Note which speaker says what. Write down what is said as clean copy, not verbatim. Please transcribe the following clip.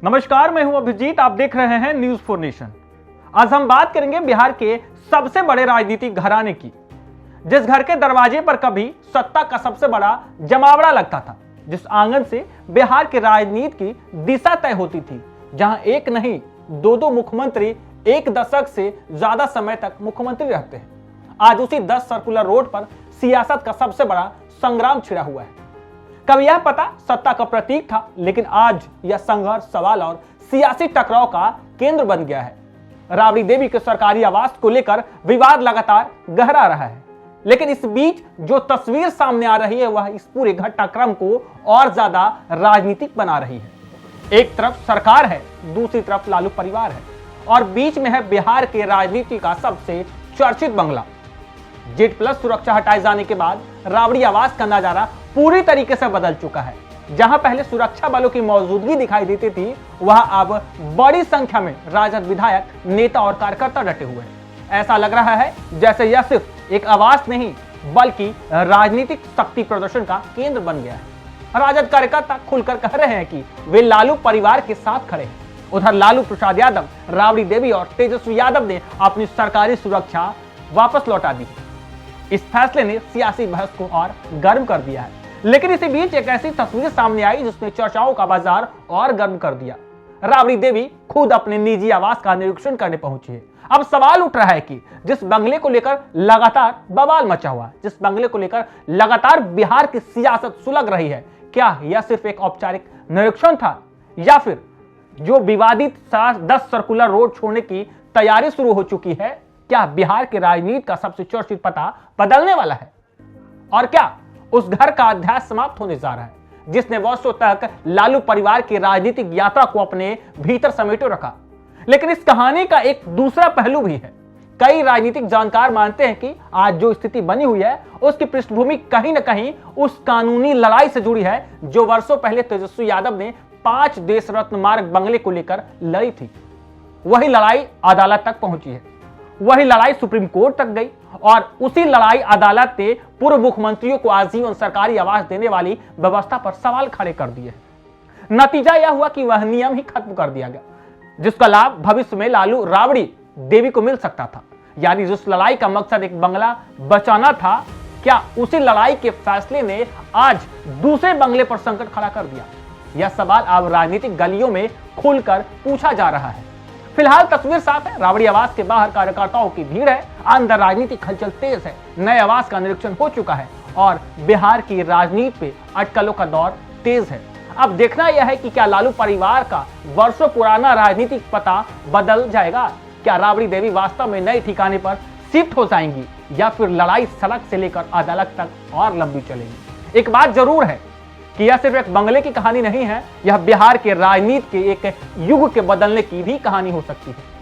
Speaker 1: नमस्कार, मैं हूं अभिजीत। आप देख रहे हैं न्यूज फॉर नेशन। आज हम बात करेंगे बिहार के सबसे बड़े राजनीतिक घराने की, जिस घर के दरवाजे पर कभी सत्ता का सबसे बड़ा जमावड़ा लगता था, जिस आंगन से बिहार की राजनीति की दिशा तय होती थी, जहां एक नहीं दो मुख्यमंत्री एक दशक से ज्यादा समय तक मुख्यमंत्री रहते हैं। आज उसी 10 सर्कुलर रोड पर सियासत का सबसे बड़ा संग्राम छिड़ा हुआ है। कभी यह पता सत्ता का प्रतीक था, लेकिन आज यह संघर्ष, सवाल और सियासी टकराव का केंद्र बन गया है। राबड़ी देवी के सरकारी आवास को लेकर विवाद लगातार गहरा रहा है, लेकिन इस बीच जो तस्वीर सामने आ रही है वह इस पूरे घटनाक्रम को और ज्यादा राजनीतिक बना रही है। एक तरफ सरकार है, दूसरी तरफ लालू परिवार है, और बीच में है बिहार के राजनीति का सबसे चर्चित बंगला। जेड प्लस सुरक्षा हटाए जाने के बाद राबड़ी आवास का नजारा पूरी तरीके से बदल चुका है। जहां पहले सुरक्षा बलों की मौजूदगी दिखाई देती थी, वहां अब बड़ी संख्या में राजद विधायक, नेता और कार्यकर्ता डटे हुए हैं। ऐसा लग रहा है जैसे यह सिर्फ एक आवास नहीं, बल्कि राजनीतिक शक्ति प्रदर्शन का केंद्र बन गया है। राजद कार्यकर्ता खुलकर कह रहे हैं कि वे लालू परिवार के साथ खड़े हैं। उधर लालू प्रसाद यादव, राबड़ी देवी और तेजस्वी यादव ने अपनी सरकारी सुरक्षा वापस लौटा दी। इस फैसले ने सियासी बहस को और गर्म कर दिया है, लेकिन इसी बीच एक ऐसी तस्वीर सामने आई जिसने चर्चाओं का बाजार और गर्म कर दिया। राबड़ी देवी खुद अपने निजी आवास का निरीक्षण करने पहुंची है। अब सवाल उठ रहा है कि जिस बंगले को लेकर लगातार बवाल मचा हुआ, जिस बंगले को लेकर लगातार बिहार की सियासत सुलग रही है, क्या यह सिर्फ एक औपचारिक निरीक्षण था, या फिर जो विवादित 10 सर्कुलर रोड छोड़ने की तैयारी शुरू हो चुकी है, क्या बिहार के राजनीति का सबसे चर्चित पता बदलने वाला है? और क्या उस घर का अध्याय समाप्त होने जा रहा है जिसने वर्षों तक लालू परिवार की राजनीतिक यात्रा को अपने भीतर समेटे रखा? लेकिन इस कहानी का एक दूसरा पहलू भी है। कई राजनीतिक जानकार मानते हैं कि आज जो स्थिति बनी हुई है उसकी पृष्ठभूमि कहीं ना कहीं उस कानूनी लड़ाई से जुड़ी है जो वर्षों पहले तेजस्वी यादव ने 5 देश रत्न मार्ग बंगले को लेकर लड़ी थी। वही लड़ाई अदालत तक पहुंची है, वही लड़ाई सुप्रीम कोर्ट तक गई, और उसी लड़ाई अदालत ने पूर्व मुख्यमंत्रियों को आजीवन सरकारी आवास देने वाली व्यवस्था पर सवाल खड़े कर दिए। नतीजा यह हुआ कि वह नियम ही खत्म कर दिया गया, जिसका लाभ भविष्य में लालू राबड़ी देवी को मिल सकता था। यानी जिस लड़ाई का मकसद एक बंगला बचाना था, क्या उसी लड़ाई के फैसले ने आज दूसरे बंगले पर संकट खड़ा कर दिया? यह सवाल अब राजनीतिक गलियों में खुलकर पूछा जा रहा है। फिलहाल तस्वीर साफ है, राबड़ी आवास के बाहर कार्यकर्ताओं की भीड़ है, अंदर राजनीतिक हलचल तेज है, नए आवास का निरीक्षण हो चुका है और बिहार की राजनीति पे अटकलों का दौर तेज है। अब देखना यह है कि क्या लालू परिवार का वर्षों पुराना राजनीतिक पता बदल जाएगा? क्या राबड़ी देवी वास्तव में नए ठिकाने पर शिफ्ट हो जाएंगी, या फिर लड़ाई सड़क से लेकर अदालत तक और लंबी चलेगी? एक बात जरूर है कि यह सिर्फ एक बंगले की कहानी नहीं है, यह बिहार के राजनीति के एक युग के बदलने की भी कहानी हो सकती है।